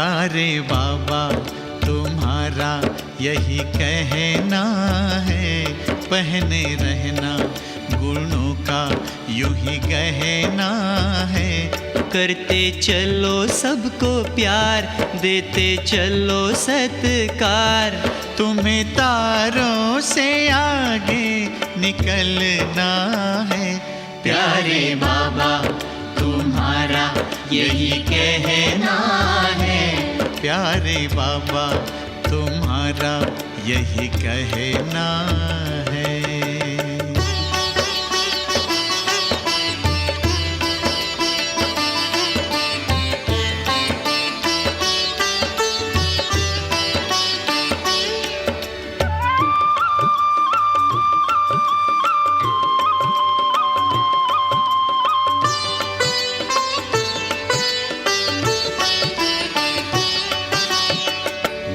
प्यारे बाबा तुम्हारा यही कहना है, पहने रहना गुणों का यूं ही गहना है। करते चलो सबको प्यार, देते चलो सत्कार, तुम्हें तारों से आगे निकलना है। प्यारे बाबा तुम्हारा यही कहना है, प्यारे बाबा तुम्हारा यही कहना है।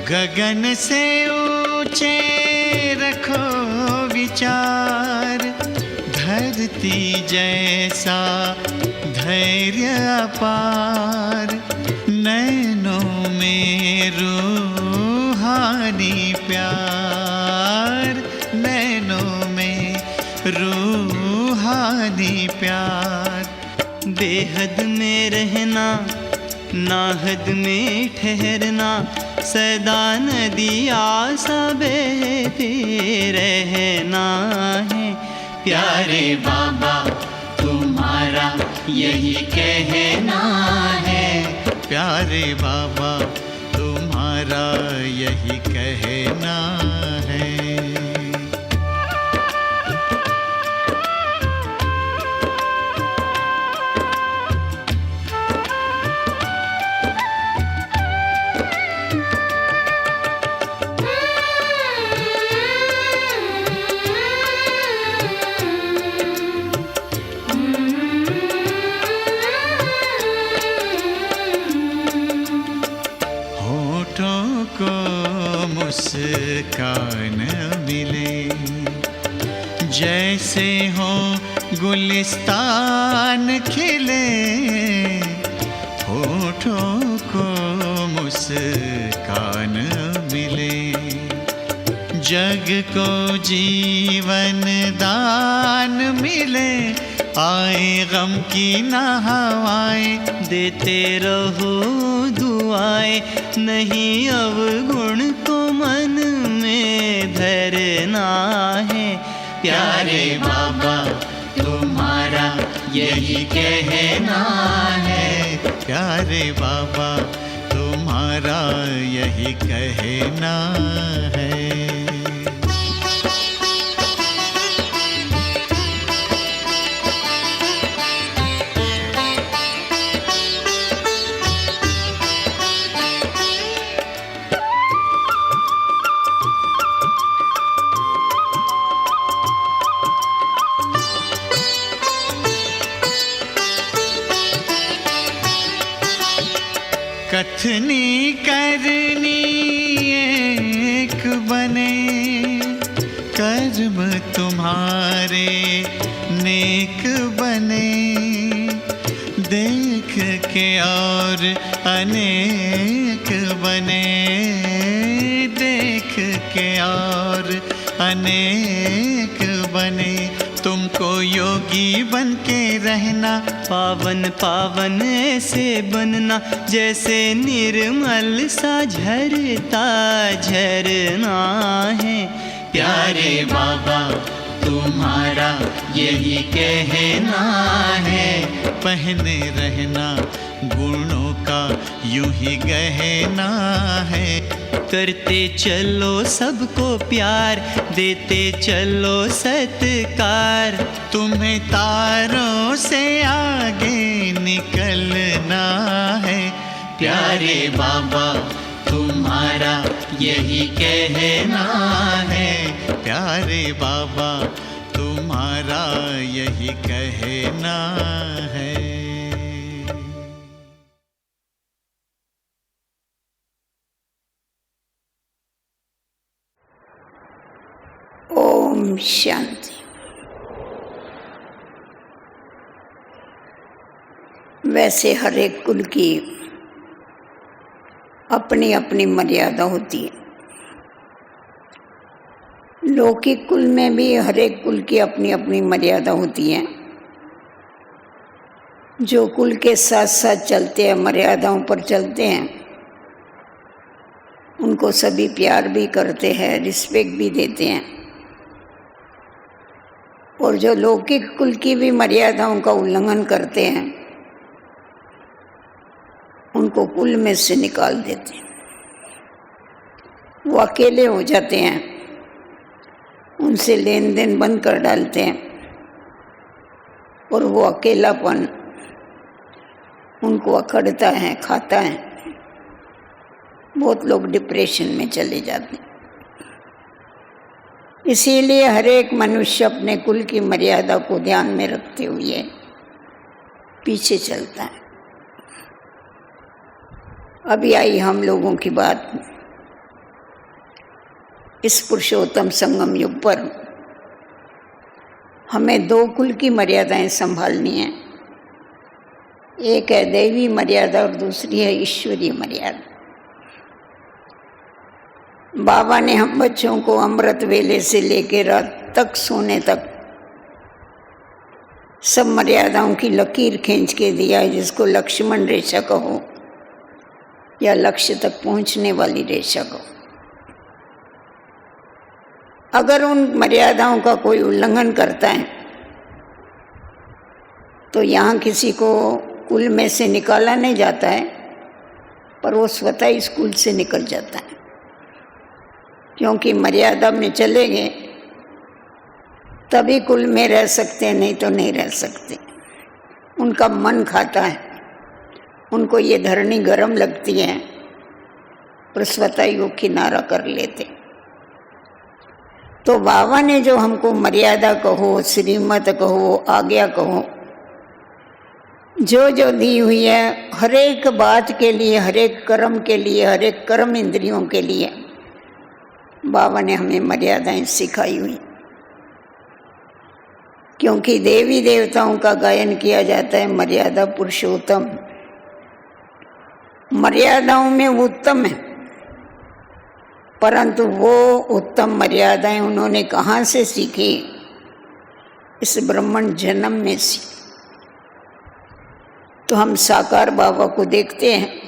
गगन से ऊंचे रखो विचार, धरती जैसा धैर्य अपार, नैनों में रूहानी प्यार, नैनों में रूहानी प्यार। बेहद में रहना नाहद में ठहरना, सदा नदिया सा बहते रहना है। प्यारे बाबा तुम्हारा यही कहना है, प्यारे बाबा तुम्हारा यही कहना है। मुस्कान मिले जैसे हो गुलिस्तान खिले, होठों को मुस्कान मिले, जग को जीवन दान मिले। आए गम की ना हवाएं, देते रहो दुआएं, नहीं अवगुण को मन में धरना है। प्यारे बाबा तुम्हारा यही कहना है, प्यारे बाबा तुम्हारा यही कहना है। कथनी करनी एक बने, कर्म तुम्हारे नेक बने, देख के और अनेक बने, देख के और अनेक बने। तुमको योगी बन के रहना, पावन पावन ऐसे बनना, जैसे निर्मल सा झरता झरना है। प्यारे बाबा तुम्हारा यही कहना है, पहने रहना गुणों का यूं ही गहना है। करते चलो सबको प्यार, देते चलो सत्कार, तुम्हें तारों से आगे निकलना है। प्यारे बाबा तुम्हारा यही कहना है, प्यारे बाबा तुम्हारा यही कहना है। ओम शांति। वैसे हर एक कुल की अपनी अपनी मर्यादा होती है। लौकिक कुल में भी हर एक कुल की अपनी अपनी मर्यादा होती है। जो कुल के साथ साथ चलते हैं, मर्यादाओं पर चलते हैं, उनको सभी प्यार भी करते हैं, रिस्पेक्ट भी देते हैं। और जो लौकिक कुल की भी मर्यादाओं का उल्लंघन करते हैं, उनको कुल में से निकाल देते हैं। वो अकेले हो जाते हैं, उनसे लेन देन बंद कर डालते हैं, और वो अकेलापन उनको अकड़ता है, खाता है। बहुत लोग डिप्रेशन में चले जाते हैं। इसीलिए हर एक मनुष्य अपने कुल की मर्यादा को ध्यान में रखते हुए पीछे चलता है। अभी आई हम लोगों की बात इस पुरुषोत्तम संगम युग पर। हमें दो कुल की मर्यादाएं संभालनी है। एक है दैवी मर्यादा और दूसरी है ईश्वरीय मर्यादा। बाबा ने हम बच्चों को अमृत वेले से लेकर रात तक सोने तक सब मर्यादाओं की लकीर खींच के दिया है, जिसको लक्ष्मण रेखा कहो या लक्ष्य तक पहुंचने वाली रेखा कहो। अगर उन मर्यादाओं का कोई उल्लंघन करता है तो यहाँ किसी को कुल में से निकाला नहीं जाता है, पर वो स्वतः ही स्कूल से निकल जाता है। क्योंकि मर्यादा में चले गए तभी कुल में रह सकते हैं, नहीं तो नहीं रह सकते। उनका मन खाता है, उनको ये धरनी गर्म लगती है, पर स्वतः ही वो किनारा कर लेते। तो बाबा ने जो हमको मर्यादा कहो, श्रीमत कहो, आज्ञा कहो, जो जो दी हुई है, हर एक बात के लिए, हर एक कर्म के लिए, हर एक कर्म इंद्रियों के लिए बाबा ने हमें मर्यादाएं सिखाई हुई। क्योंकि देवी देवताओं का गायन किया जाता है मर्यादा पुरुषोत्तम। मर्यादाओं में वो उत्तम है, परंतु वो उत्तम मर्यादाएं उन्होंने कहाँ से सीखी? इस ब्राह्मण जन्म में सीखी। तो हम साकार बाबा को देखते हैं।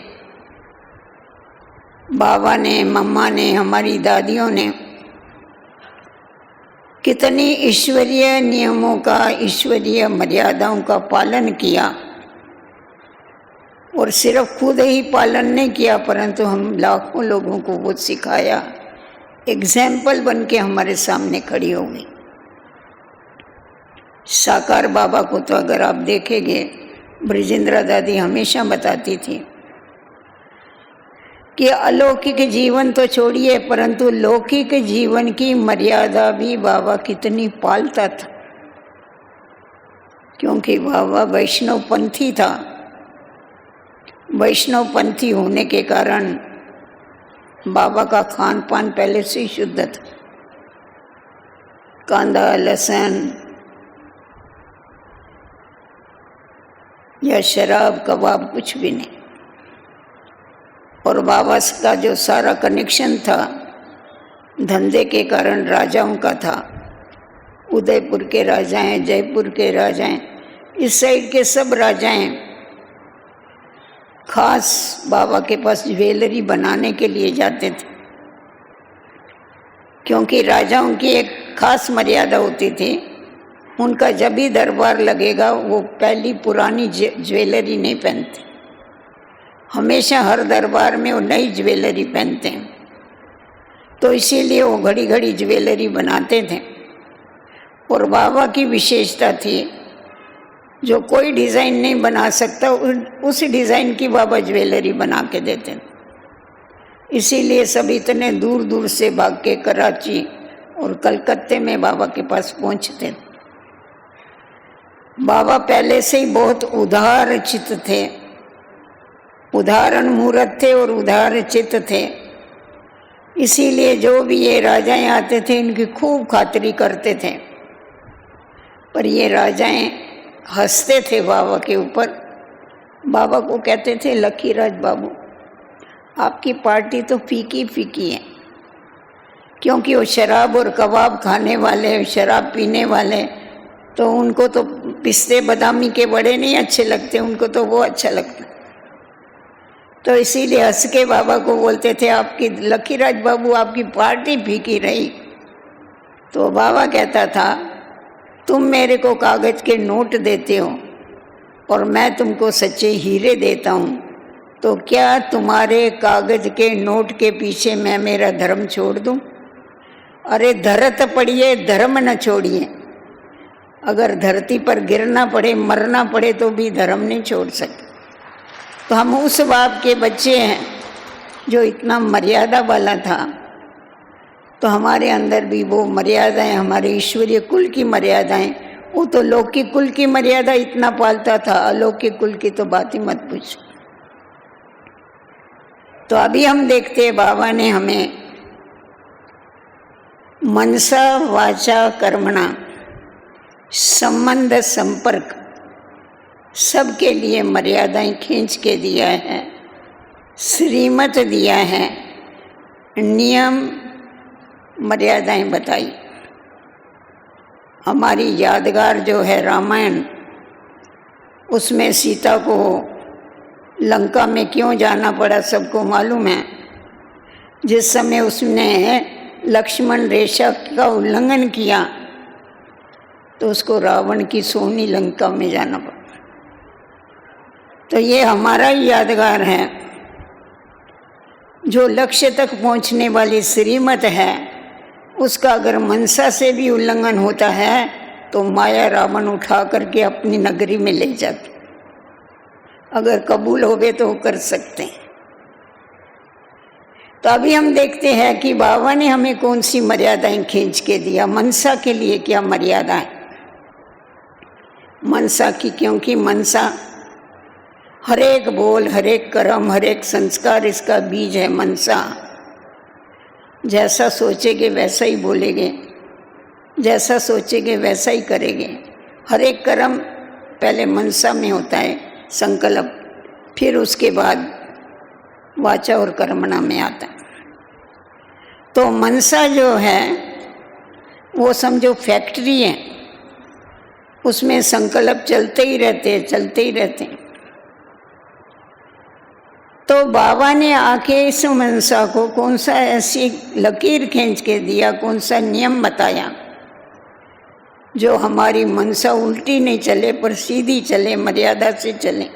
बाबा ने, मम्मा ने, हमारी दादियों ने कितनी ईश्वरीय नियमों का, ईश्वरीय मर्यादाओं का पालन किया। और सिर्फ खुद ही पालन नहीं किया, परंतु हम लाखों लोगों को वो सिखाया। एग्जाम्पल बन के हमारे सामने खड़ी हो गई। साकार बाबा को तो अगर आप देखेंगे, ब्रिजेंद्र दादी हमेशा बताती थी कि अलौकिक जीवन तो छोड़िए, परंतु लौकिक जीवन की मर्यादा भी बाबा कितनी पालता था। क्योंकि बाबा वैष्णव पंथी था। वैष्णव पंथी होने के कारण बाबा का खान पान पहले से ही शुद्ध था। कांदा, लहसुन या शराब, कबाब कुछ भी नहीं। और बाबा का जो सारा कनेक्शन था धंधे के कारण राजाओं का था। उदयपुर के राजाएं, जयपुर के राजाएं, इस साइड के सब राजाएं खास बाबा के पास ज्वेलरी बनाने के लिए जाते थे। क्योंकि राजाओं की एक खास मर्यादा होती थी, उनका जब भी दरबार लगेगा वो पहली पुरानी ज्वेलरी नहीं पहनते। हमेशा हर दरबार में वो नई ज्वेलरी पहनते हैं। तो इसीलिए वो घड़ी घड़ी ज्वेलरी बनाते थे। और बाबा की विशेषता थी, जो कोई डिज़ाइन नहीं बना सकता उस डिज़ाइन की बाबा ज्वेलरी बना के देते थे। इसीलिए सब इतने दूर दूर से भाग के कराची और कलकत्ते में बाबा के पास पहुंचते थे। बाबा पहले से ही बहुत उदार चित्त थे, उदाहरण मूर्त थे और उदार चित्त थे। इसीलिए जो भी ये राजाएं आते थे इनकी खूब खातिरी करते थे। पर ये राजाएं हंसते थे बाबा के ऊपर। बाबा को कहते थे, लकीराज बाबू आपकी पार्टी तो फीकी फीकी है, क्योंकि वो शराब और कबाब खाने वाले, शराब पीने वाले, तो उनको तो पिस्ते बादामी के बड़े नहीं अच्छे लगते, उनको तो वो अच्छा लगता। तो इसीलिए हंस के बाबा को बोलते थे, आपकी लकीराज बाबू आपकी पार्टी फीकी रही। तो बाबा कहता था, तुम मेरे को कागज़ के नोट देते हो और मैं तुमको सच्चे हीरे देता हूँ, तो क्या तुम्हारे कागज़ के नोट के पीछे मैं मेरा धर्म छोड़ दूँ? अरे धरत पड़िए धर्म न छोड़िए। अगर धरती पर गिरना पड़े, मरना पड़े, तो भी धर्म नहीं छोड़ सकते। तो हम उस बाप के बच्चे हैं जो इतना मर्यादा वाला था, तो हमारे अंदर भी वो मर्यादाएं, हमारे ईश्वरीय कुल की मर्यादाएं, वो तो लौकिक कुल की मर्यादा इतना पालता था, अलौकिक कुल की तो बात ही मत पूछो। तो अभी हम देखते हैं बाबा ने हमें मनसा वाचा कर्मणा, संबंध संपर्क सबके लिए मर्यादाएं खींच के दिया है, श्रीमत दिया है, नियम मर्यादाएं बताई। हमारी यादगार जो है रामायण, उसमें सीता को लंका में क्यों जाना पड़ा सबको मालूम है। जिस समय उसने लक्ष्मण रेखा का उल्लंघन किया तो उसको रावण की सोनी लंका में जाना पड़ा। तो ये हमारा ही यादगार है। जो लक्ष्य तक पहुंचने वाली श्रीमत है, उसका अगर मनसा से भी उल्लंघन होता है तो माया रावण उठा करके अपनी नगरी में ले जाती। अगर कबूल हो गए तो कर सकते हैं। तो अभी हम देखते हैं कि बाबा ने हमें कौन सी मर्यादाएं खींच के दिया। मनसा के लिए क्या मर्यादा है मनसा की, क्योंकि मनसा हर एक बोल, हर एक कर्म, हर एक संस्कार इसका बीज है मनसा। जैसा सोचेंगे वैसा ही बोलेंगे, जैसा सोचेंगे वैसा ही करेंगे। हर एक कर्म पहले मनसा में होता है, संकल्प, फिर उसके बाद वाचा और कर्मणा में आता है। तो मनसा जो है वो समझो फैक्ट्री है, उसमें संकल्प चलते ही रहते हैं, चलते ही रहते हैं। तो बाबा ने आके इस मनसा को कौन सा ऐसी लकीर खींच के दिया, कौन सा नियम बताया जो हमारी मनसा उल्टी नहीं चले पर सीधी चले, मर्यादा से चले।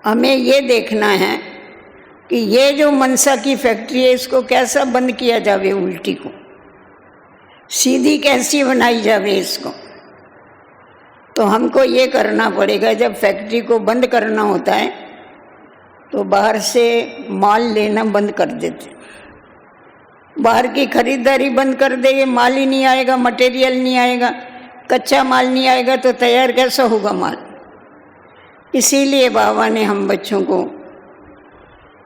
हमें ये देखना है कि ये जो मनसा की फैक्ट्री है, इसको कैसा बंद किया जावे, उल्टी को सीधी कैसी बनाई जावे इसको। तो हमको ये करना पड़ेगा, जब फैक्ट्री को बंद करना होता है तो बाहर से माल लेना बंद कर देते, बाहर की खरीदारी बंद कर देंगे, माल ही नहीं आएगा, मटेरियल नहीं आएगा, कच्चा माल नहीं आएगा तो तैयार कैसा होगा माल। इसीलिए बाबा ने हम बच्चों को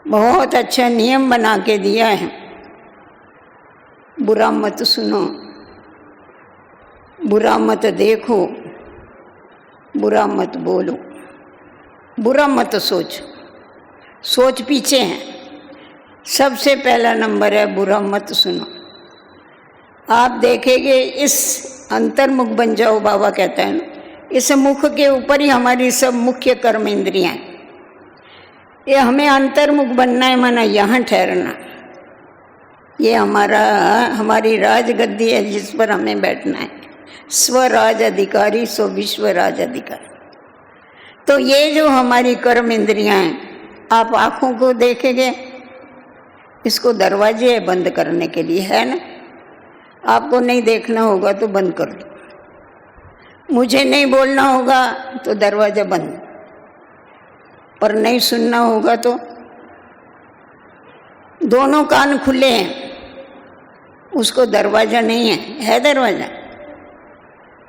बहुत अच्छा नियम बना के दिया है, बुरा मत सुनो, बुरा मत देखो, बुरा मत बोलो, बुरा मत सोचो। सोच पीछे है, सबसे पहला नंबर है बुरा मत सुनो। आप देखेंगे इस अंतर्मुख बन जाओ, बाबा कहता है ना, इस मुख के ऊपर ही हमारी सब मुख्य कर्म इंद्रियां हैं। ये हमें अंतर्मुख बनना है, माना यहाँ ठहरना। ये हमारी राजगद्दी है जिस पर हमें बैठना है। स्वराज अधिकारी सो विश्व राज अधिकारी। तो ये जो हमारी कर्म इंद्रियां हैं, आप आँखों को देखेंगे, इसको दरवाजे है बंद करने के लिए, है ना। आपको नहीं देखना होगा तो बंद कर दो, मुझे नहीं बोलना होगा तो दरवाजा बंद, पर नहीं सुनना होगा तो दोनों कान खुले हैं, उसको दरवाजा नहीं है, है दरवाजा,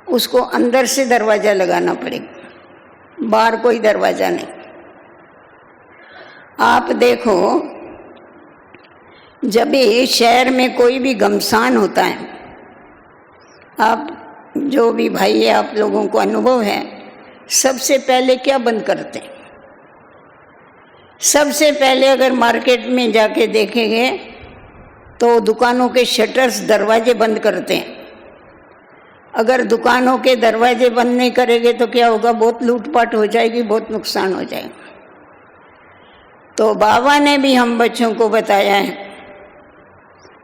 उसको अंदर से दरवाजा लगाना पड़ेगा, बाहर कोई दरवाजा नहीं। आप देखो, जब भी शहर में कोई भी घमसान होता है, आप जो भी भाई है, आप लोगों को अनुभव है, सबसे पहले क्या बंद करते हैं? सबसे पहले अगर मार्केट में जाके देखेंगे तो दुकानों के शटर्स, दरवाजे बंद करते हैं। अगर दुकानों के दरवाजे बंद नहीं करेंगे तो क्या होगा? बहुत लूटपाट हो जाएगी, बहुत नुकसान हो जाएगा। तो बाबा ने भी हम बच्चों को बताया है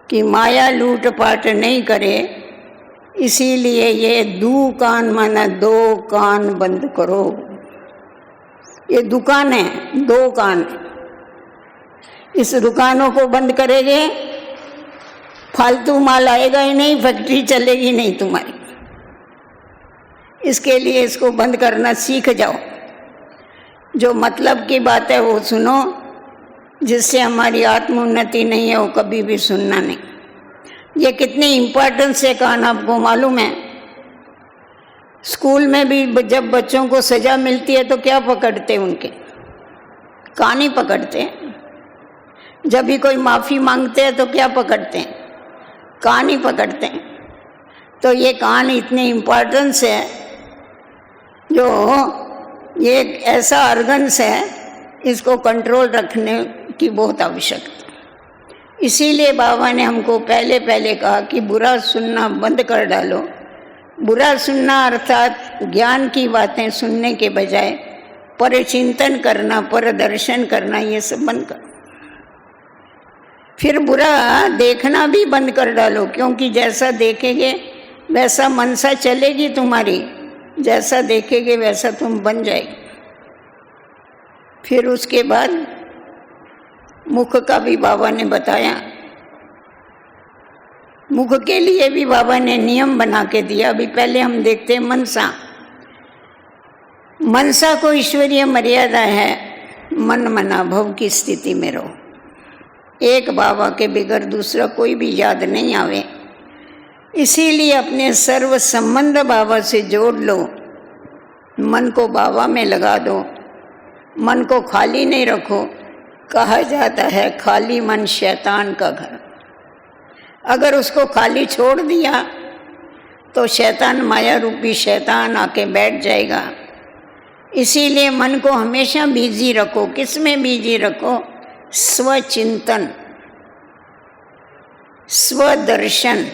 कि माया लूटपाट नहीं करे, इसीलिए ये दुकान माना दो कान बंद करो। ये दुकान है, दो कान। इस दुकानों को बंद करेंगे, फालतू माल आएगा ही नहीं, फैक्ट्री चलेगी नहीं तुम्हारी। इसके लिए इसको बंद करना सीख जाओ। जो मतलब की बात है वो सुनो, जिससे हमारी आत्मोन्नति नहीं है वो कभी भी सुनना नहीं। ये कितनी इम्पोर्टेंस है कान, आपको मालूम है? स्कूल में भी जब बच्चों को सजा मिलती है तो क्या पकड़ते हैं? उनके कान ही पकड़ते हैं। जब भी कोई माफ़ी मांगते हैं तो क्या पकड़ते हैं? कान ही पकड़ते हैं। तो ये कान इतने इम्पोर्टेंस है, जो ये एक ऐसा ऑर्गन्स है, इसको कंट्रोल रखने की बहुत आवश्यकता। इसीलिए बाबा ने हमको पहले पहले कहा कि बुरा सुनना बंद कर डालो। बुरा सुनना अर्थात ज्ञान की बातें सुनने के बजाय परचिंतन करना, परदर्शन करना, ये सब बंद करो। फिर बुरा देखना भी बंद कर डालो, क्योंकि जैसा देखेंगे वैसा मनसा चलेगी तुम्हारी, जैसा देखेंगे वैसा तुम बन जाएगी। फिर उसके बाद मुख का भी बाबा ने बताया। मुख के लिए भी बाबा ने नियम बना के दिया। अभी पहले हम देखते हैं मनसा। मनसा को ईश्वरीय मर्यादा है, मन मना भव की स्थिति में रहो। एक बाबा के बगैर दूसरा कोई भी याद नहीं आवे। इसीलिए अपने सर्व संबंध बाबा से जोड़ लो, मन को बाबा में लगा दो, मन को खाली नहीं रखो। कहा जाता है खाली मन शैतान का घर। अगर उसको खाली छोड़ दिया तो शैतान, माया रूपी शैतान आके बैठ जाएगा। इसीलिए मन को हमेशा बिजी रखो। किस में बिजी रखो? स्वचिंतन, स्वदर्शन।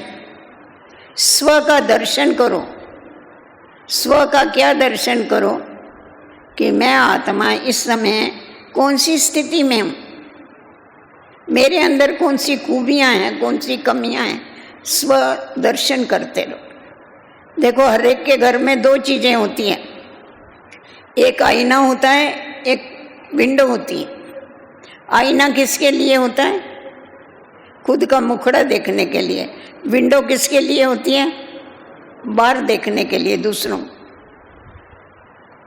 स्व का दर्शन करो। स्व का क्या दर्शन करो? कि मैं आत्मा इस समय कौन सी स्थिति में हूँ, मेरे अंदर कौन सी खूबियाँ हैं, कौन सी कमियाँ हैं। स्व दर्शन करते रहो। देखो, हर एक के घर में दो चीज़ें होती हैं। एक आईना होता है, एक विंडो होती है। आईना किसके लिए होता है? खुद का मुखड़ा देखने के लिए। विंडो किसके लिए होती है? बाहर देखने के लिए, दूसरों।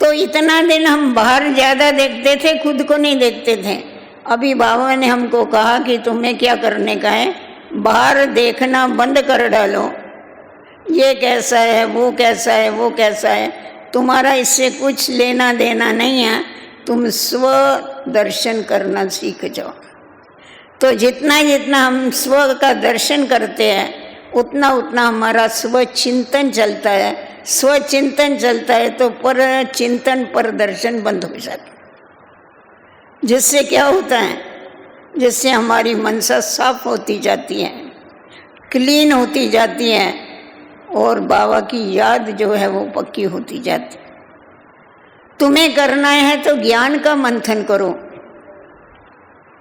तो इतना दिन हम बाहर ज़्यादा देखते थे, खुद को नहीं देखते थे। अभी बाबा ने हमको कहा कि तुम्हें क्या करने का है? बाहर देखना बंद कर डालो। ये कैसा है, वो कैसा है, वो कैसा है, तुम्हारा इससे कुछ लेना देना नहीं है। तुम स्व दर्शन करना सीख जाओ। तो जितना जितना हम स्व का दर्शन करते हैं, उतना उतना हमारा स्व चिंतन चलता है। स्व चिंतन चलता है तो पर चिंतन, पर दर्शन बंद हो जाता है। जिससे क्या होता है? जिससे हमारी मनसा साफ होती जाती है, क्लीन होती जाती है, और बाबा की याद जो है वो पक्की होती जाती है। तुम्हें करना है तो ज्ञान का मंथन करो।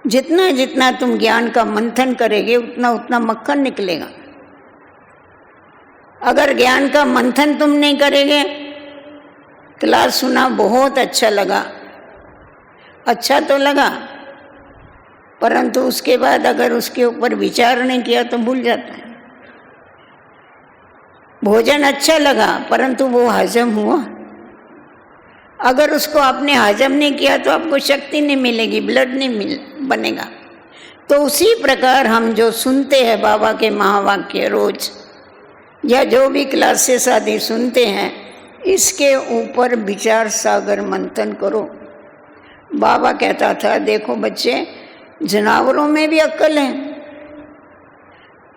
जितना जितना तुम ज्ञान का मंथन करेंगे उतना उतना मक्खन निकलेगा। अगर ज्ञान का मंथन तुम नहीं करेंगे, क्लास सुना, बहुत अच्छा लगा, अच्छा तो लगा, परंतु उसके बाद अगर उसके ऊपर विचार नहीं किया तो भूल जाता है। भोजन अच्छा लगा परंतु वो हजम हुआ, अगर उसको आपने हजम नहीं किया तो आपको शक्ति नहीं मिलेगी, ब्लड नहीं बनेगा। तो उसी प्रकार हम जो सुनते हैं बाबा के महावाक्य रोज, या जो भी क्लासेस आदि सुनते हैं, इसके ऊपर विचार सागर मंथन करो। बाबा कहता था, देखो बच्चे, जानवरों में भी अक्ल है।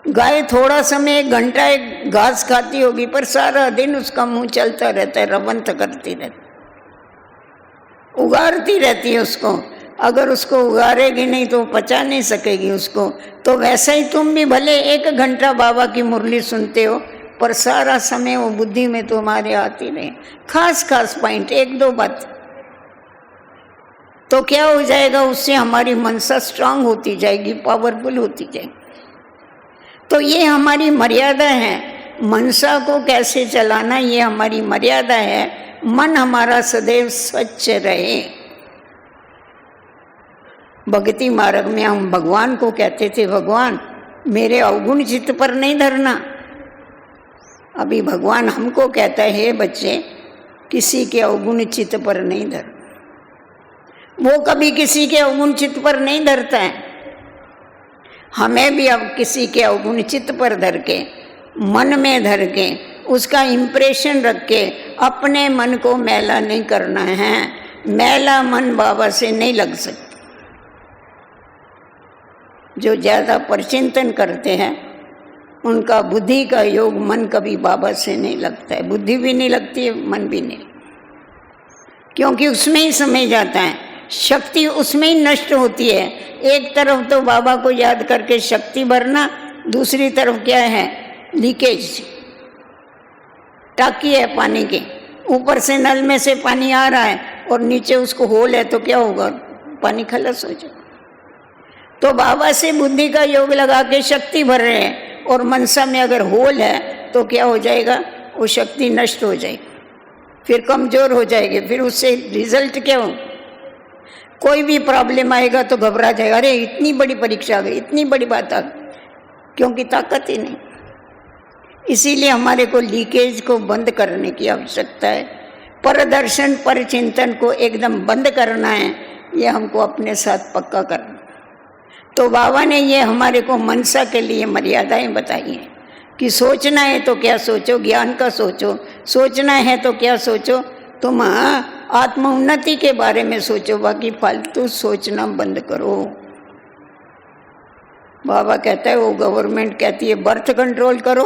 गाय थोड़ा समय, 1 घंटा एक घास खाती होगी, पर सारा दिन उसका मुंह चलता रहता है, रवंथ करती रहती, उगारती रहती है उसको। अगर उसको उगारेगी नहीं तो पचा नहीं सकेगी उसको। तो वैसा ही तुम भी भले 1 घंटा बाबा की मुरली सुनते हो, पर सारा समय वो बुद्धि में तुम्हारे आती नहीं। खास खास पॉइंट 1-2 बात, तो क्या हो जाएगा, उससे हमारी मनसा स्ट्रांग होती जाएगी, पावरफुल होती जाएगी। तो ये हमारी मर्यादा है, मनसा को कैसे चलाना ये हमारी मर्यादा है। मन हमारा सदैव स्वच्छ रहे। भक्ति मार्ग में हम भगवान को कहते थे, भगवान मेरे अवगुण चित्त पर नहीं धरना। अभी भगवान हमको कहता है, बच्चे किसी के अवगुण चित्त पर नहीं धर। वो कभी किसी के अवगुण चित्त पर नहीं धरता है। हमें भी अब किसी के अवगुण चित्त पर धर के, मन में धर के, उसका इम्प्रेशन रख के अपने मन को मैला नहीं करना है। मैला मन बाबा से नहीं लग सकता। जो ज़्यादा परचिंतन करते हैं उनका बुद्धि का योग मन कभी बाबा से नहीं लगता है। बुद्धि भी नहीं लगती है, मन भी नहीं, क्योंकि उसमें ही समय जाता है, शक्ति उसमें ही नष्ट होती है। एक तरफ तो बाबा को याद करके शक्ति भरना, दूसरी तरफ क्या है, लीकेज, टाकी है पानी की, ऊपर से नल में से पानी आ रहा है और नीचे उसको होल है, तो क्या होगा, पानी खलस हो जाएगा। तो बाबा से बुद्धि का योग लगा के शक्ति भर रहे हैं, और मनसा में अगर होल है तो क्या हो जाएगा, वो शक्ति नष्ट हो जाएगी, फिर कमजोर हो जाएगी। फिर उससे रिजल्ट क्या हो, कोई भी प्रॉब्लम आएगा तो घबरा जाएगा, अरे इतनी बड़ी परीक्षा आ गई, इतनी बड़ी बात आ गई, क्योंकि ताकत ही नहीं। इसीलिए हमारे को लीकेज को बंद करने की आवश्यकता है। परदर्शन पर चिंतन को एकदम बंद करना है, ये हमको अपने साथ पक्का करना। तो बाबा ने ये हमारे को मनसा के लिए मर्यादाएं बताई हैं कि सोचना है तो क्या सोचो, ज्ञान का सोचो, सोचना है तो क्या सोचो, तुम आत्म उन्नति के बारे में सोचो, बाकी फालतू सोचना बंद करो। बाबा कहता है, वो गवर्नमेंट कहती है बर्थ कंट्रोल करो,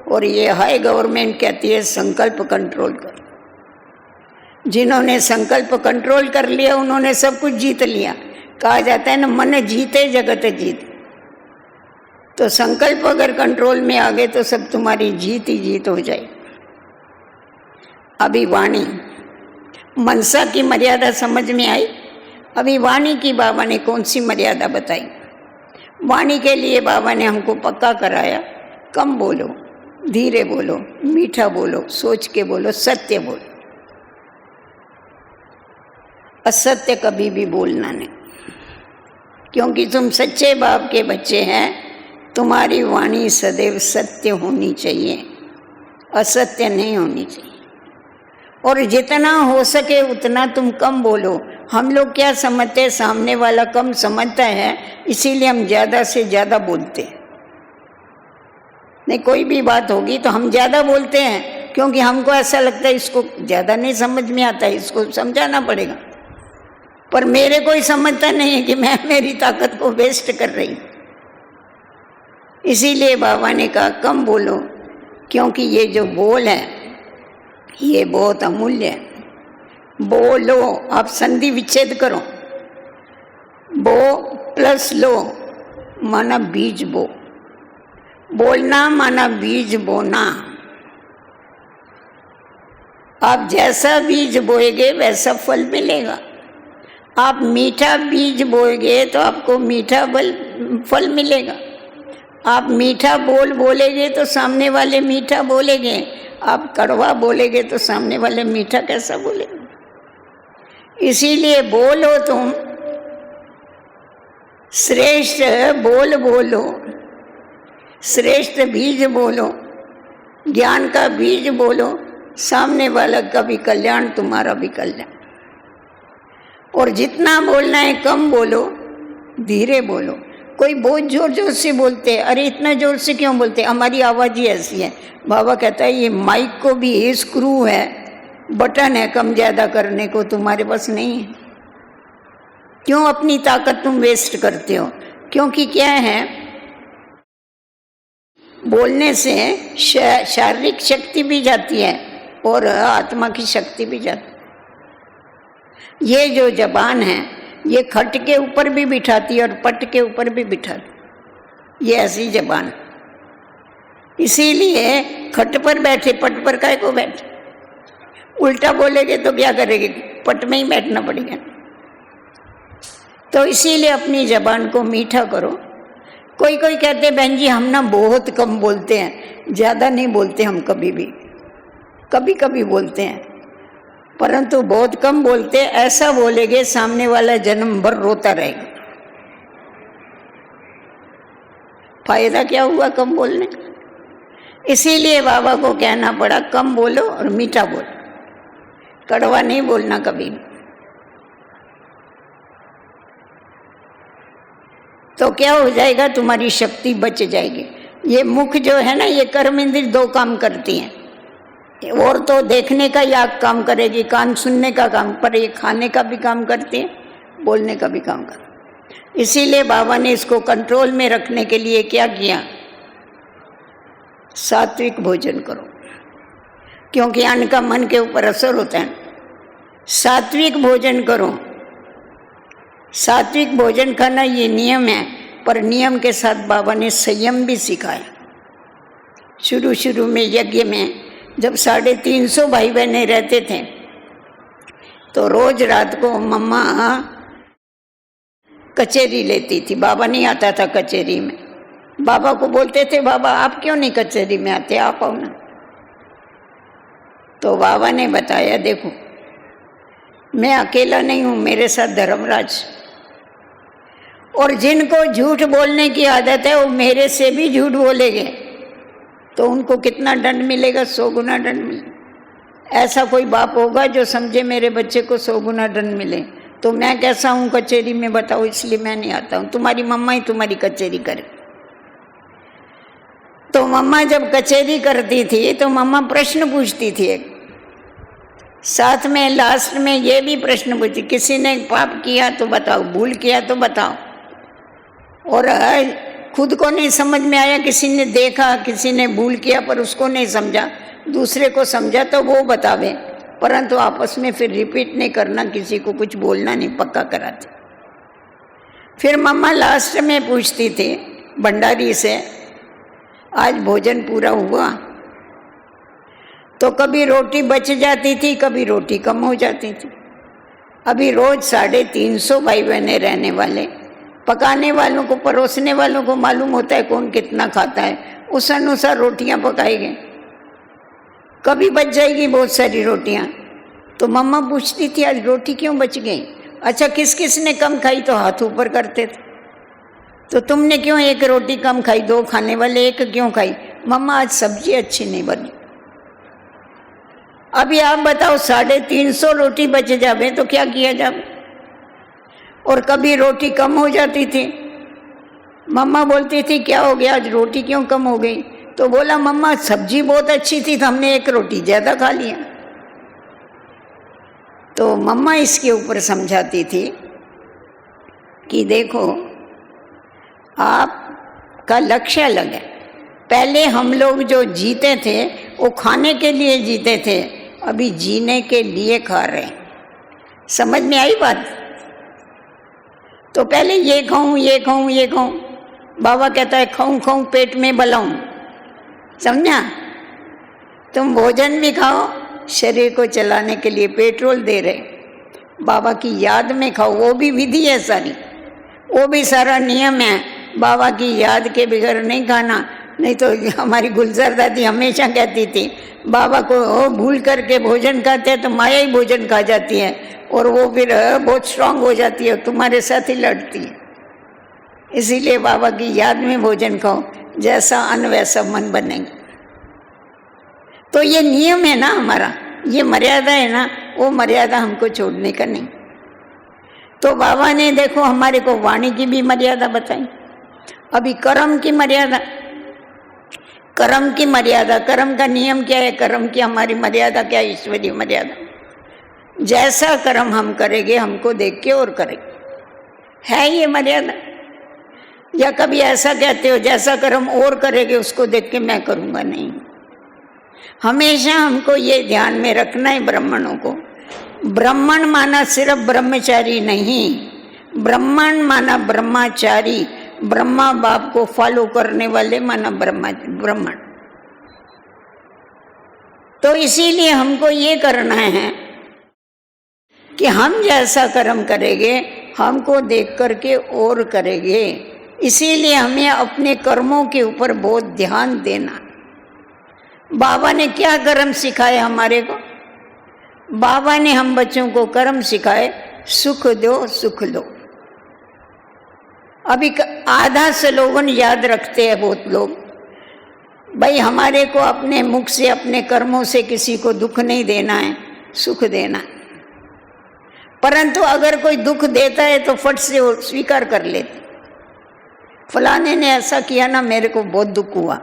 और ये हाई गवर्नमेंट कहती है संकल्प कंट्रोल करो। जिन्होंने संकल्प कंट्रोल कर लिया उन्होंने सब कुछ जीत लिया। कहा जाता है ना, मन जीते जगत जीत। तो संकल्प अगर कंट्रोल में आ गए तो सब तुम्हारी जीत ही जीत हो जाए। अभी वाणी, मनसा की मर्यादा समझ में आई। अभी वाणी की बाबा ने कौन सी मर्यादा बताई। वाणी के लिए बाबा ने हमको पक्का कराया, कम बोलो, धीरे बोलो, मीठा बोलो, सोच के बोलो, सत्य बोलो। असत्य कभी भी बोलना नहीं, क्योंकि तुम सच्चे बाप के बच्चे हैं। तुम्हारी वाणी सदैव सत्य होनी चाहिए, असत्य नहीं होनी चाहिए। और जितना हो सके उतना तुम कम बोलो। हम लोग क्या समझते हैं, सामने वाला कम समझता है, इसीलिए हम ज़्यादा से ज़्यादा बोलते हैं। नहीं, कोई भी बात होगी तो हम ज़्यादा बोलते हैं, क्योंकि हमको ऐसा लगता है इसको ज़्यादा नहीं समझ में आता है, इसको समझाना पड़ेगा। पर मेरे को ही समझता नहीं है कि मैं मेरी ताकत को वेस्ट कर रही हूँ। इसीलिए बाबा ने कहा कम बोलो, क्योंकि ये जो बोल है ये बहुत अमूल्य है। बोलो, आप संधि विच्छेद करो। बो प्लस लो माना बीज बो, बोलना माना बीज बोना। आप जैसा बीज बोएगे वैसा फल मिलेगा। आप मीठा बीज बोएगे तो आपको मीठा फल मिलेगा। आप मीठा बोल बोलेंगे तो सामने वाले मीठा बोलेंगे। आप कड़वा बोलेंगे तो सामने वाले मीठा कैसा बोलेंगे। इसीलिए बोलो, तुम श्रेष्ठ बोल बोलो, श्रेष्ठ बीज बोलो, ज्ञान का बीज बोलो, सामने वाला का भी कल्याण, तुम्हारा भी कल्याण। और जितना बोलना है कम बोलो, धीरे बोलो। कोई बहुत जोर जोर से बोलते हैं, अरे इतना जोर से क्यों बोलते हैं, हमारी आवाज़ ही ऐसी है। बाबा कहता है ये माइक को भी ये स्क्रू है, बटन है कम ज़्यादा करने को, तुम्हारे पास नहीं है। क्यों अपनी ताकत तुम वेस्ट करते हो? क्योंकि क्या है, बोलने से शारीरिक शक्ति भी जाती है और आत्मा की शक्ति भी जाती है। ये जो जबान है ये खट के ऊपर भी बिठाती है और पट के ऊपर भी बिठाती, ये ऐसी जबान। इसीलिए खट पर बैठे, पट पर काहे को बैठे? उल्टा बोलेगे तो क्या करेगी? पट में ही बैठना पड़ेगा। तो इसीलिए अपनी जबान को मीठा करो। कोई कोई कहते हैं बहन जी हम ना बहुत कम बोलते हैं, ज़्यादा नहीं बोलते हम, कभी भी कभी कभी बोलते हैं, परंतु बहुत कम बोलते। ऐसा बोलेंगे सामने वाला जन्म भर रोता रहेगा। फायदा क्या हुआ कम बोलने का? इसीलिए बाबा को कहना पड़ा कम बोलो और मीठा बोलो, कड़वा नहीं बोलना कभी। तो क्या हो जाएगा? तुम्हारी शक्ति बच जाएगी। ये मुख जो है ना, ये कर्म इंद्रिय दो काम करती हैं। और तो देखने का याग काम करेगी, कान सुनने का काम, पर ये खाने का भी काम करती है, बोलने का भी काम करती। इसीलिए बाबा ने इसको कंट्रोल में रखने के लिए क्या किया? सात्विक भोजन करो, क्योंकि अन्न का मन के ऊपर असर होता है। सात्विक भोजन करो। सात्विक भोजन खाना ये नियम है, पर नियम के साथ बाबा ने संयम भी सिखाया। शुरू शुरू में यज्ञ में जब 350 भाई बहने रहते थे, तो रोज रात को मम्मा कचेरी लेती थी। बाबा नहीं आता था कचेरी में। बाबा को बोलते थे बाबा आप क्यों नहीं कचेरी में आते, आप आओ ना। तो बाबा ने बताया देखो मैं अकेला नहीं हूँ, मेरे साथ धर्मराज, और जिनको झूठ बोलने की आदत है वो मेरे से भी झूठ बोलेंगे, तो उनको कितना दंड मिलेगा? 100 गुना दंड मिलेगा। ऐसा कोई बाप होगा जो समझे मेरे बच्चे को 100 गुना दंड मिले? तो मैं कैसा हूँ कचेरी में बताओ, इसलिए मैं नहीं आता हूँ। तुम्हारी मम्मा ही तुम्हारी कचेरी करे। तो मम्मा जब कचेरी करती थी तो मम्मा प्रश्न पूछती थी एक, साथ में लास्ट में ये भी प्रश्न पूछती, किसी ने पाप किया तो बताओ, भूल किया तो बताओ। और खुद को नहीं समझ में आया, किसी ने देखा, किसी ने भूल किया पर उसको नहीं समझा, दूसरे को समझा तो वो बतावे, परंतु आपस में फिर रिपीट नहीं करना, किसी को कुछ बोलना नहीं, पक्का कराते। फिर मम्मा लास्ट में पूछती थी भंडारी से, आज भोजन पूरा हुआ? तो कभी रोटी बच जाती थी, कभी रोटी कम हो जाती थी। अभी रोज 350 भाई बहने रहने वाले, पकाने वालों को, परोसने वालों को मालूम होता है कौन कितना खाता है, उस अनुसार रोटियां पकाएंगे। कभी बच जाएगी बहुत सारी रोटियां, तो मम्मा पूछती थी आज रोटी क्यों बच गई? अच्छा किस किस ने कम खाई? तो हाथ ऊपर करते थे। तो तुमने क्यों एक रोटी कम खाई? 2 खाने वाले 1 क्यों खाई? मम्मा आज सब्जी अच्छी नहीं बनी। अभी आप बताओ 350 रोटी बच जावे तो क्या किया जाए? और कभी रोटी कम हो जाती थी, मम्मा बोलती थी क्या हो गया आज रोटी क्यों कम हो गई? तो बोला मम्मा सब्जी बहुत अच्छी थी तो हमने 1 रोटी ज्यादा खा लिया। तो मम्मा इसके ऊपर समझाती थी कि देखो आपका लक्ष्य अलग है। पहले हम लोग जो जीते थे वो खाने के लिए जीते थे, अभी जीने के लिए खा रहे हैं। समझ में आई बात? तो पहले ये खाऊं, ये खाऊं, ये खाऊं, बाबा कहता है खाऊं खाऊं पेट में बलाऊं। समझा? तुम भोजन भी खाओ, शरीर को चलाने के लिए पेट्रोल दे रहे, बाबा की याद में खाओ, वो भी विधि है सारी, वो भी सारा नियम है। बाबा की याद के बगैर नहीं खाना। नहीं तो हमारी गुलजार दादी हमेशा कहती थी बाबा को भूल करके भोजन खाते हैं तो माया ही भोजन खा जाती है और वो फिर बहुत स्ट्रांग हो जाती है, तुम्हारे साथ ही लड़ती है। इसीलिए बाबा की याद में भोजन खाओ, जैसा अन्न वैसा मन बनेगा। तो ये नियम है ना हमारा, ये मर्यादा है ना, वो मर्यादा हमको छोड़ने का नहीं। तो बाबा ने देखो हमारे को वाणी की भी मर्यादा बताई। अभी कर्म की मर्यादा, कर्म की मर्यादा, कर्म का नियम क्या है, कर्म की हमारी मर्यादा क्या है? ईश्वरीय मर्यादा। जैसा कर्म हम करेंगे हमको देख के और करेंगे, है ये मर्यादा? या कभी ऐसा कहते हो जैसा कर्म और करेंगे उसको देख के मैं करूँगा? नहीं। हमेशा हमको ये ध्यान में रखना है ब्राह्मणों को। ब्राह्मण माना सिर्फ ब्रह्मचारी नहीं, ब्रह्मांड माना ब्रह्माचारी, ब्रह्मा बाप को फॉलो करने वाले माना ब्रह्मांड। तो इसीलिए हमको ये करना है कि हम जैसा कर्म करेंगे हमको देख करके और करेंगे। इसीलिए हमें अपने कर्मों के ऊपर बहुत ध्यान देना। बाबा ने क्या कर्म सिखाए हमारे को? बाबा ने हम बच्चों को कर्म सिखाए, सुख दो सुख लो। अभी आधा स्लोगन याद रखते हैं बहुत लोग, भाई हमारे को अपने मुख से अपने कर्मों से किसी को दुख नहीं देना है, सुख देना है। परंतु अगर कोई दुख देता है तो फट से वो स्वीकार कर लेते, फलाने ने ऐसा किया ना, मेरे को बहुत दुख हुआ।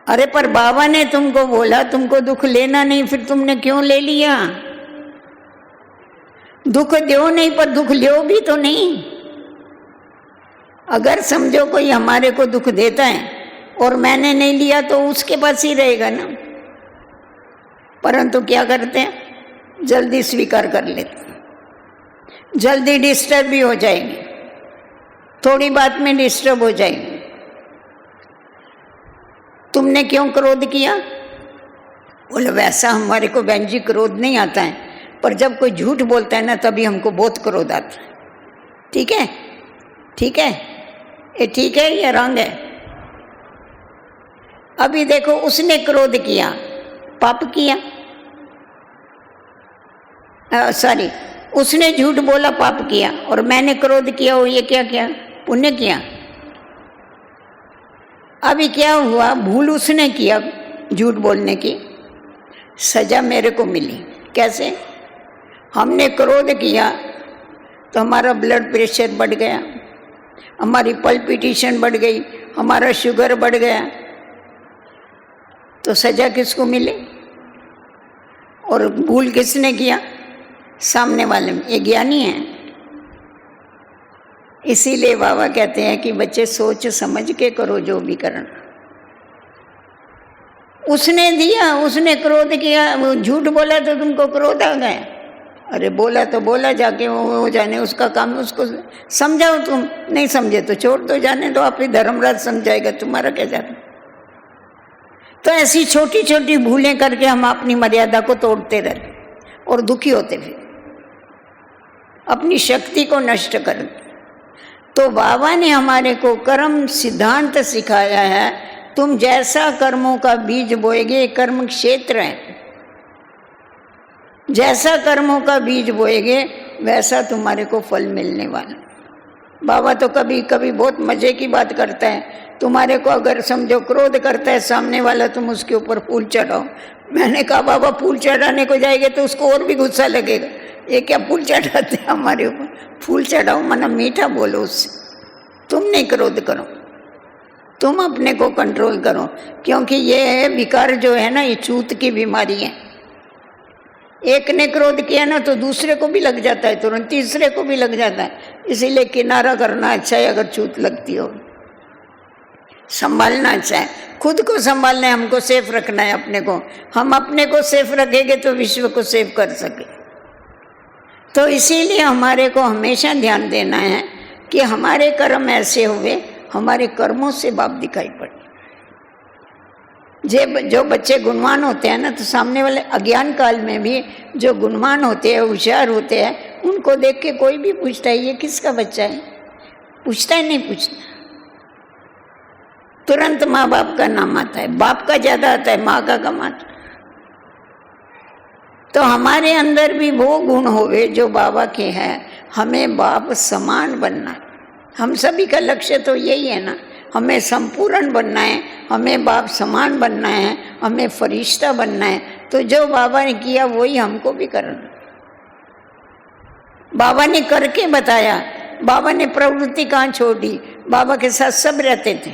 अरे पर बाबा ने तुमको बोला तुमको दुख लेना नहीं, फिर तुमने क्यों ले लिया? दुख दो नहीं पर दुख लो भी तो नहीं। अगर समझो कोई हमारे को दुख देता है और मैंने नहीं लिया तो उसके पास ही रहेगा ना। परंतु क्या करते हैं, जल्दी स्वीकार कर लेते हैं, जल्दी डिस्टर्ब भी हो जाएंगे, थोड़ी बात में डिस्टर्ब हो जाएंगे। तुमने क्यों क्रोध किया? बोले वैसा हमारे को बहन जी क्रोध नहीं आता है, पर जब कोई झूठ बोलता है ना तभी हमको बहुत क्रोध आता है। ठीक है, ठीक है, ये ठीक है या रंग है? अभी देखो उसने क्रोध किया, पाप किया। सॉरी, उसने झूठ बोला, पाप किया, और मैंने क्रोध किया, वो ये क्या किया? पुण्य किया। अभी क्या हुआ, भूल उसने किया झूठ बोलने की, सजा मेरे को मिली। कैसे? हमने क्रोध किया तो हमारा ब्लड प्रेशर बढ़ गया, हमारी पल्पिटेशन बढ़ गई, हमारा शुगर बढ़ गया, तो सजा किसको मिले? और भूल किसने किया? सामने वाले में। ये ज्ञानी है। इसीलिए बाबा कहते हैं कि बच्चे सोच समझ के करो जो भी करना। उसने दिया, उसने क्रोध किया, वो झूठ बोला तो तुमको क्रोध आ गया। अरे बोला तो बोला, जाके वो जाने उसका काम, उसको समझाओ। तुम नहीं समझे तो छोड़ दो, जाने दो, आप ही धर्मराज समझाएगा, तुम्हारा क्या जाता। तो ऐसी छोटी छोटी भूलें करके हम अपनी मर्यादा को तोड़ते रहते और दुखी होते, फिर अपनी शक्ति को नष्ट कर। तो बाबा ने हमारे को कर्म सिद्धांत सिखाया है, तुम जैसा कर्मों का बीज बोएगे, कर्म क्षेत्र है, जैसा कर्मों का बीज बोएगे वैसा तुम्हारे को फल मिलने वाला। बाबा तो कभी कभी बहुत मजे की बात करता है, तुम्हारे को अगर समझो क्रोध करता है सामने वाला, तुम उसके ऊपर फूल चढ़ाओ। मैंने कहा बाबा फूल चढ़ाने को जाएंगे तो उसको और भी गुस्सा लगेगा, ये क्या फूल चढ़ाते हैं हमारे ऊपर? फूल चढ़ाओ माना मीठा बोलो उससे, तुम नहीं क्रोध करो, तुम अपने को कंट्रोल करो। क्योंकि ये विकार जो है ना, ये छूत की बीमारी है। एक ने क्रोध किया ना तो दूसरे को भी लग जाता है, तुरंत तीसरे को भी लग जाता है। इसीलिए किनारा करना अच्छा है, अगर छूत लगती हो संभालना अच्छा है। खुद को संभालना है, हमको सेफ रखना है अपने को। हम अपने को सेफ रखेंगे तो विश्व को सेफ कर सके। तो इसीलिए हमारे को हमेशा ध्यान देना है कि हमारे कर्म ऐसे हुए, हमारे कर्मों से बाप दिखाई पड़े। जो बच्चे गुणवान होते हैं ना, तो सामने वाले अज्ञान काल में भी जो गुणवान होते हैं, होशियार होते हैं, उनको देख के कोई भी पूछता है ये किसका बच्चा है? पूछता है? नहीं पूछता, तुरंत माँ बाप का नाम आता है। बाप का ज्यादा आता है, माँ का कम आता है। तो हमारे अंदर भी वो गुण होवे जो बाबा के हैं। हमें बाप समान बनना है। हम सभी का लक्ष्य तो यही है ना, हमें संपूर्ण बनना है, हमें बाप समान बनना है, हमें फरिश्ता बनना है। तो जो बाबा ने किया वही हमको भी करना। बाबा ने करके बताया, बाबा ने प्रवृत्ति कहाँ छोड़ी। बाबा के साथ सब रहते थे,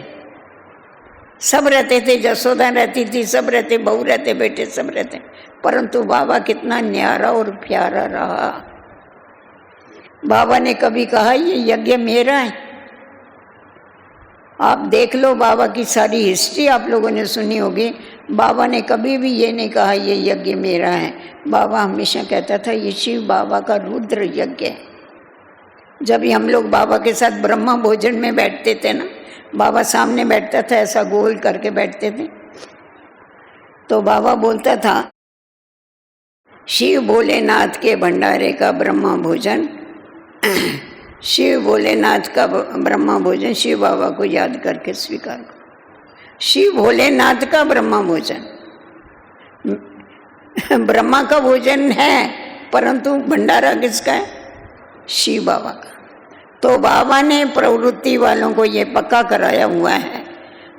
सब रहते थे, जसोदा रहती थी, सब रहते, बहू रहते, बेटे सब रहते। परंतु बाबा कितना न्यारा और प्यारा रहा। बाबा ने कभी कहा ये यज्ञ मेरा है? आप देख लो, बाबा की सारी हिस्ट्री आप लोगों ने सुनी होगी। बाबा ने कभी भी ये नहीं कहा ये यज्ञ मेरा है। बाबा हमेशा कहता था ये शिव बाबा का रुद्र यज्ञ है। जब भी हम लोग बाबा के साथ ब्रह्मा भोजन में बैठते थे ना, बाबा सामने बैठता था, ऐसा गोल करके बैठते थे, तो बाबा बोलता था शिव भोलेनाथ के भंडारे का ब्रह्मा भोजन, शिव भोलेनाथ का ब्रह्मा भोजन शिव बाबा को याद करके स्वीकार करो। शिव भोलेनाथ का ब्रह्मा भोजन, ब्रह्मा का भोजन है, परंतु भंडारा किसका है? शिव बाबा का। तो बाबा ने प्रवृत्ति वालों को ये पक्का कराया हुआ है,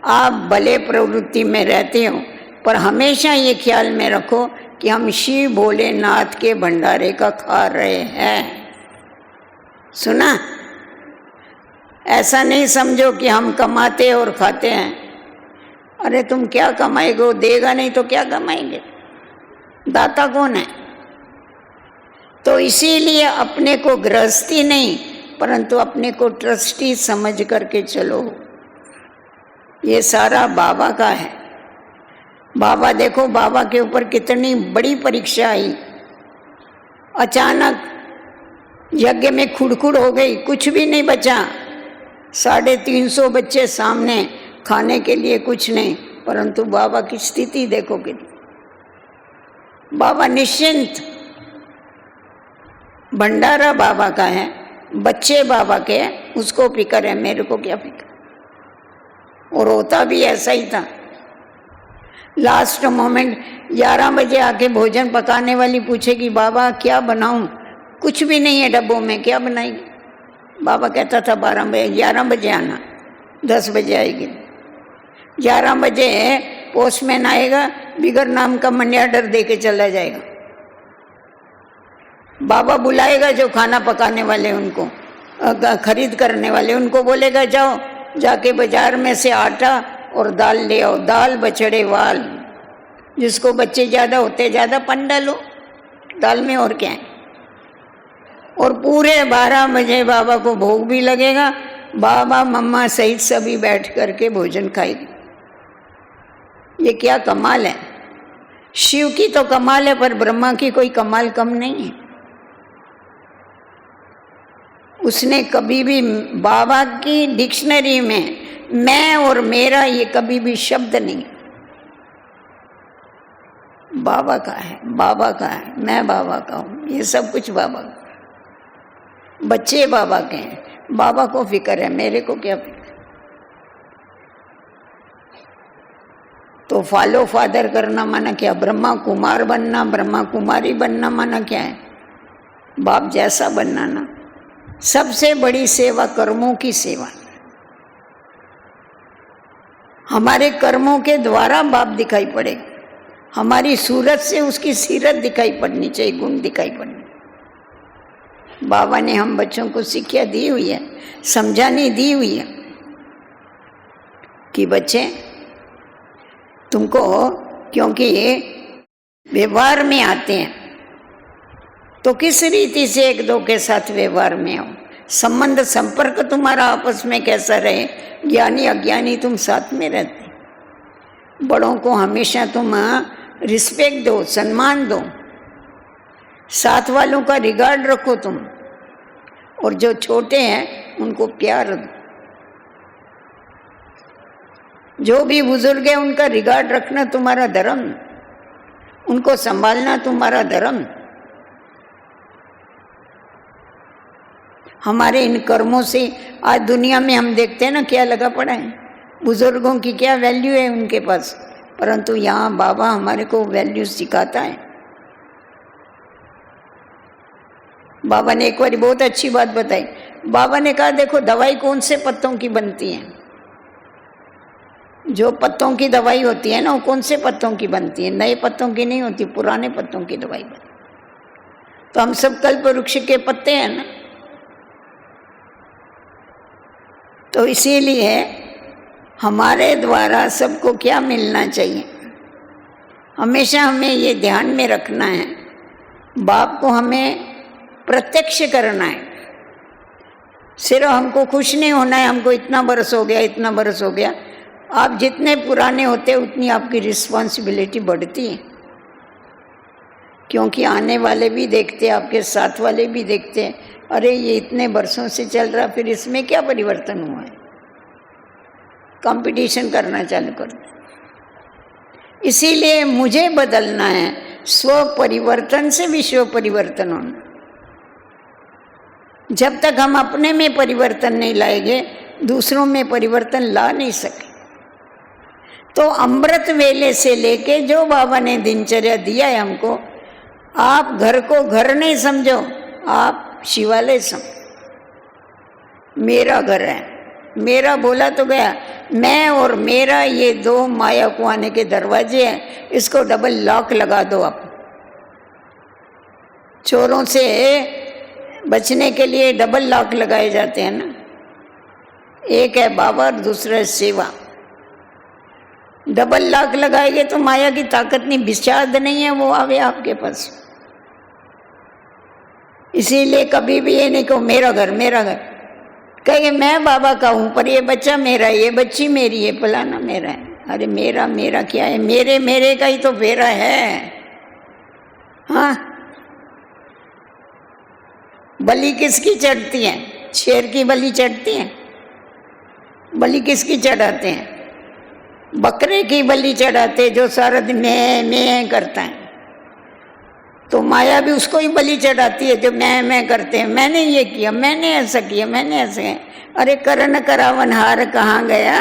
आप भले प्रवृत्ति में रहते हो पर हमेशा ये ख्याल में रखो कि हम शिव भोलेनाथ के भंडारे का खा रहे हैं। सुना? ऐसा नहीं समझो कि हम कमाते और खाते हैं। अरे तुम क्या कमाएगे? वो देगा नहीं तो क्या कमाएंगे? दाता कौन है? तो इसीलिए अपने को गृहस्थी नहीं परंतु अपने को ट्रस्टी समझ करके चलो। ये सारा बाबा का है। बाबा देखो, बाबा के ऊपर कितनी बड़ी परीक्षा आई। अचानक यज्ञ में खुड़खुड़ हो गई, कुछ भी नहीं बचा, 350 बच्चे सामने, खाने के लिए कुछ नहीं, परंतु बाबा की स्थिति देखो कि बाबा निश्चिंत, भंडारा बाबा का है, बच्चे बाबा के हैं, उसको फिक्र है, मेरे को क्या फिक्र। और होता भी ऐसा ही था। लास्ट मोमेंट 11 बजे आके भोजन पकाने वाली पूछेगी बाबा क्या बनाऊं? कुछ भी नहीं है डब्बों में, क्या बनाएगी? बाबा कहता था 11 बजे आना, 10 बजे आएगी। 11 बजे पोस्टमैन आएगा, बिगर नाम का मनी ऑर्डर दे के चला जाएगा। बाबा बुलाएगा जो खाना पकाने वाले, उनको खरीद करने वाले, उनको बोलेगा जाओ जाके बाजार में से आटा और दाल ले आओ, दाल बछड़े वाल, जिसको बच्चे ज़्यादा होते ज़्यादा पन डालो दाल में, और क्या है। और पूरे 12 बजे बाबा को भोग भी लगेगा, बाबा मम्मा सहित सभी बैठ करके भोजन खाएगी। ये क्या कमाल है। शिव की तो कमाल है पर ब्रह्मा की कोई कमाल कम नहीं है। उसने कभी भी बाबा की डिक्शनरी में मैं और मेरा ये कभी भी शब्द नहीं। बाबा का है, बाबा का है, मैं बाबा का हूँ, ये सब कुछ बाबा का। बच्चे बाबा के हैं, बाबा को फिक्र है, मेरे को क्या फिक्र। तो फॉलो फादर करना माना क्या? ब्रह्मा कुमार बनना, ब्रह्मा कुमारी बनना माना क्या है? बाप जैसा बनना ना। सबसे बड़ी सेवा कर्मों की सेवा। हमारे कर्मों के द्वारा बाप दिखाई पड़ेगा, हमारी सूरत से उसकी सीरत दिखाई पड़नी चाहिए, गुण दिखाई पड़ने। बाबा ने हम बच्चों को शिक्षा दी हुई है, समझानी दी हुई है कि बच्चे तुमको, क्योंकि व्यवहार में आते हैं तो किस रीति से एक दो के साथ व्यवहार में आओ, संबंध संपर्क तुम्हारा आपस में कैसा रहे, ज्ञानी अज्ञानी तुम साथ में रहते। बड़ों को हमेशा तुम रिस्पेक्ट दो, सम्मान दो, साथ वालों का रिगार्ड रखो तुम, और जो छोटे हैं उनको प्यार दो। जो भी बुजुर्ग है उनका रिगार्ड रखना तुम्हारा धर्म, उनको संभालना तुम्हारा धर्म। हमारे इन कर्मों से आज दुनिया में हम देखते हैं ना क्या लगा पड़ा है, बुजुर्गों की क्या वैल्यू है उनके पास, परंतु यहाँ बाबा हमारे को वैल्यू सिखाता है। बाबा ने एक बार बहुत अच्छी बात बताई। बाबा ने कहा देखो दवाई कौन से पत्तों की बनती है, जो पत्तों की दवाई होती है ना वो कौन से पत्तों की बनती है, नए पत्तों की नहीं होती, पुराने पत्तों की दवाई बनती। तो हम सब कल्प वृक्ष के पत्ते हैं ना, तो इसीलिए हमारे द्वारा सबको क्या मिलना चाहिए, हमेशा हमें ये ध्यान में रखना है। बाप को हमें प्रत्यक्ष करना है, सिर्फ हमको खुश नहीं होना है हमको इतना बरस हो गया, इतना बरस हो गया। आप जितने पुराने होते उतनी आपकी रिस्पॉन्सिबिलिटी बढ़ती है, क्योंकि आने वाले भी देखते हैं, आपके साथ वाले भी देखते हैं अरे ये इतने वर्षों से चल रहा, फिर इसमें क्या परिवर्तन हुआ है? कंपटीशन करना चालू कर दे। इसीलिए मुझे बदलना है, स्व परिवर्तन से विश्व परिवर्तन होना। जब तक हम अपने में परिवर्तन नहीं लाएंगे, दूसरों में परिवर्तन ला नहीं सके। तो अमृत वेले से लेके जो बाबा ने दिनचर्या दिया है हमको, आप घर को घर नहीं समझो, आप शिवालय समझो। मेरा घर है, मेरा बोला तो गया, मैं और मेरा ये दो माया को आने के दरवाजे हैं, इसको डबल लॉक लगा दो आप। चोरों से बचने के लिए डबल लॉक लगाए जाते हैं ना, एक है बाबा और दूसरा है सेवा। डबल लॉक लगाएंगे तो माया की ताकत नहीं, विषाद नहीं है वो आवे आपके पास। इसीलिए कभी भी ये नहीं कहो मेरा घर मेरा घर, कहेंगे मैं बाबा का हूं पर ये बच्चा मेरा, ये बच्ची मेरी है, फलाना मेरा है। अरे मेरा मेरा क्या है? मेरे मेरे का ही तो फेरा है। हाँ, बलि किसकी चढ़ती है? शेर की बलि चढ़ती है? बलि किसकी चढ़ाते हैं? बकरे की बलि चढ़ाते, जो सारा दिन मैं करता है। तो माया भी उसको ही बलि चढ़ाती है जो मैं करते हैं। मैंने ये किया, मैंने ऐसा किया, मैंने ऐसा किया। अरे करण करावनहार कहाँ गया?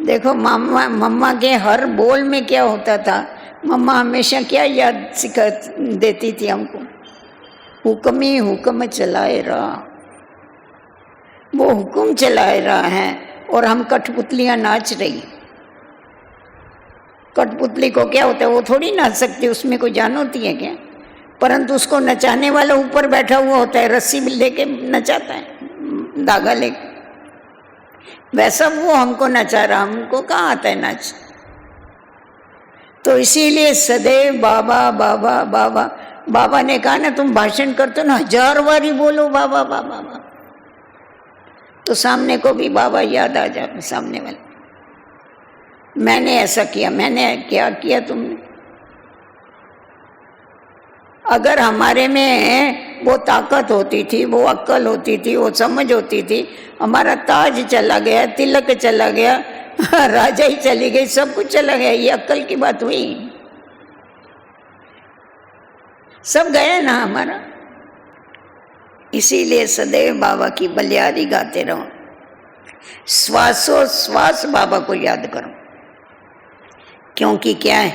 देखो मम्मा के हर बोल में क्या होता था? मम्मा हमेशा क्या याद सिखा देती थी हमको? हुक्म ही हुक्म चलाए रहा। वो हुक्म चलाए रहा है और हम कठपुतलियां नाच रही। कठपुतली को क्या होता है? वो थोड़ी नाच सकती, उसमें कोई जान होती है क्या? परंतु उसको नचाने वाला ऊपर बैठा हुआ होता है, रस्सी लेके नचाता है, धागा लेके। वैसा वो हमको नचा रहा, हमको कहाँ आता है नाच? तो इसीलिए सदैव बाबा बाबा बाबा। बाबा ने कहा ना, तुम भाषण करते हो ना, 1000 बारी बोलो बाबा बाबा बाबा, तो सामने को भी बाबा याद आ जाए। सामने वाले, मैंने ऐसा किया, मैंने क्या किया तुमने? अगर हमारे में वो ताकत होती थी, वो अक्ल होती थी, वो समझ होती थी, हमारा ताज चला गया, तिलक चला गया, राजा ही चली गई, सब कुछ चला गया। ये अक्ल की बात हुई? सब गया ना हमारा। इसीलिए सदैव बाबा की बलियारी गाते रहो, श्वासोश्वास बाबा को याद करो। क्योंकि क्या है,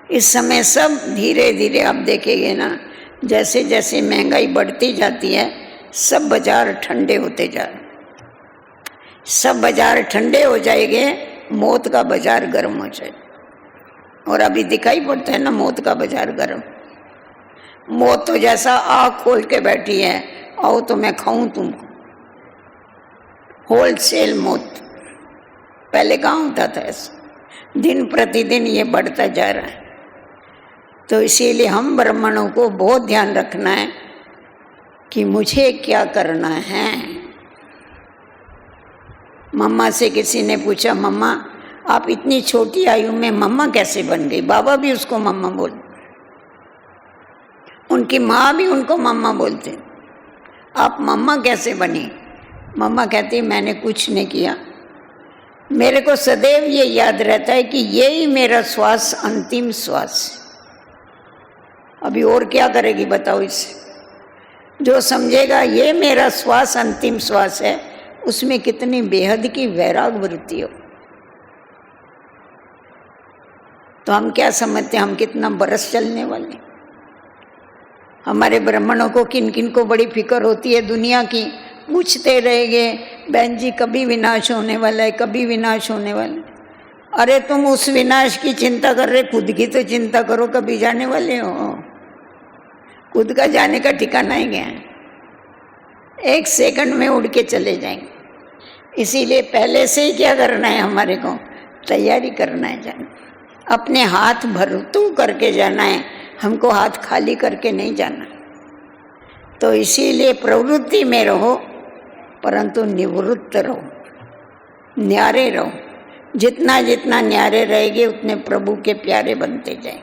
इस समय सब धीरे धीरे आप देखेंगे ना, जैसे जैसे महंगाई बढ़ती जाती है, सब बाजार ठंडे होते जा रहे। सब बाजार ठंडे हो जाएंगे, मौत का बाजार गर्म हो जाएगा। और अभी दिखाई पड़ता है ना मौत का बाजार गर्म। मौत तो जैसा आँख खोल के बैठी है, आओ तो मैं खाऊं तुमको। होलसेल मौत। पहले कहाँ होता था ऐसा? दिन प्रतिदिन ये बढ़ता जा रहा है। तो इसीलिए हम ब्राह्मणों को बहुत ध्यान रखना है कि मुझे क्या करना है। मम्मा से किसी ने पूछा, मम्मा आप इतनी छोटी आयु में मम्मा कैसे बन गई? बाबा भी उसको मम्मा बोलते, उनकी माँ भी उनको मम्मा बोलते। आप मम्मा कैसे बनी? मम्मा कहती मैंने कुछ नहीं किया, मेरे को सदैव ये याद रहता है कि यही मेरा श्वास अंतिम श्वास। अभी और क्या करेगी बताओ इससे? जो समझेगा ये मेरा श्वास अंतिम श्वास है, उसमें कितनी बेहद की वैराग वृत्ति हो। तो हम क्या समझते हैं, हम कितना बरस चलने वाले? हमारे ब्राह्मणों को किन किन को बड़ी फिक्र होती है दुनिया की, पूछते रहेंगे बहन जी कभी विनाश होने वाला है, कभी विनाश होने वाला है। अरे तुम उस विनाश की चिंता कर रहे, खुद की तो चिंता करो, कभी जाने वाले हो? खुद का जाने का ठिकाना ही गया है, 1 सेकंड में उड़ के चले जाएंगे। इसीलिए पहले से ही क्या करना है, हमारे को तैयारी करना है जाना। अपने हाथ भरतू करके जाना है, हमको हाथ खाली करके नहीं जाना। तो इसीलिए प्रवृत्ति में रहो, परंतु निवृत्त रहो, न्यारे रहो। जितना जितना न्यारे रहेंगे उतने प्रभु के प्यारे बनते जाए।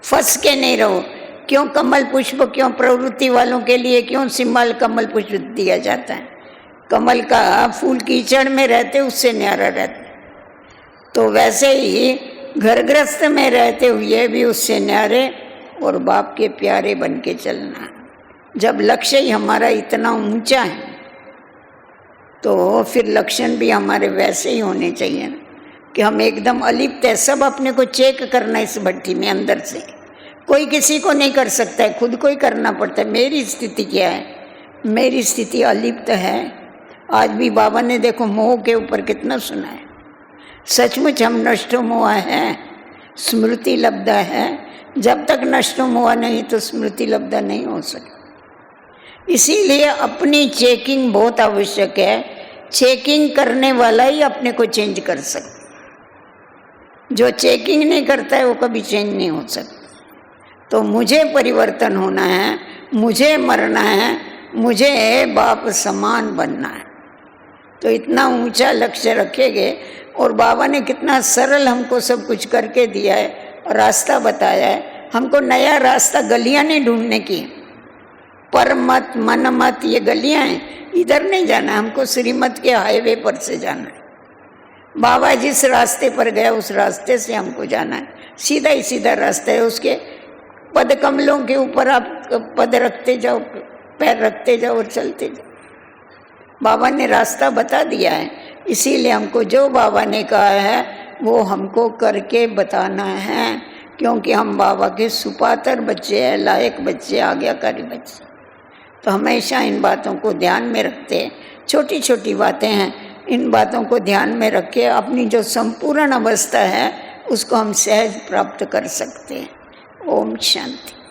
फंस के नहीं रहो क्यों कमल पुष्प, क्यों प्रवृत्ति वालों के लिए क्यों सिंबल कमल पुष्प दिया जाता है? कमल का फूल कीचड़ में रहते उससे न्यारा रहता है, तो वैसे ही घर गृहस्थ में रहते हुए भी उससे न्यारे और बाप के प्यारे बन के चलना। जब लक्ष्य ही हमारा इतना ऊंचा है तो फिर लक्षण भी हमारे वैसे ही होने चाहिए ना, कि हम एकदम अलिप्त है। सब अपने को चेक करना इस भट्टी में अंदर से, कोई किसी को नहीं कर सकता है, खुद को ही करना पड़ता है। मेरी स्थिति क्या है? मेरी स्थिति अलिप्त है। आज भी बाबा ने देखो मोह के ऊपर कितना सुना है। सचमुच हम नष्टो मोह है, स्मृति लब्धा है। जब तक नष्टो मोह नहीं तो स्मृति लब्धा नहीं हो सकती। इसीलिए अपनी चेकिंग बहुत आवश्यक है। चेकिंग करने वाला ही अपने को चेंज कर सकता, जो चेकिंग नहीं करता है वो कभी चेंज नहीं हो सकता। तो मुझे परिवर्तन होना है, मुझे मरना है, मुझे बाप समान बनना है। तो इतना ऊंचा लक्ष्य रखेंगे। और बाबा ने कितना सरल हमको सब कुछ करके दिया है और रास्ता बताया है। हमको नया रास्ता गलियां नहीं ढूंढने की, पर मत मन मत ये गलियां हैं, इधर नहीं जाना, हमको श्रीमत के हाईवे पर से जाना है। बाबा जिस रास्ते पर गया उस रास्ते से हमको जाना है। सीधा ही सीधा रास्ता है। उसके पद कमलों के ऊपर आप पद रखते जाओ, पैर रखते जाओ और चलते जाओ। बाबा ने रास्ता बता दिया है। इसीलिए हमको जो बाबा ने कहा है वो हमको करके बताना है, क्योंकि हम बाबा के सुपात्र बच्चे हैं, लायक बच्चे, आज्ञाकारी बच्चे। तो हमेशा इन बातों को ध्यान में रखते हैं। छोटी छोटी बातें हैं, इन बातों को ध्यान में रख के अपनी जो संपूर्ण अवस्था है उसको हम सहज प्राप्त कर सकते हैं। ओम शांति।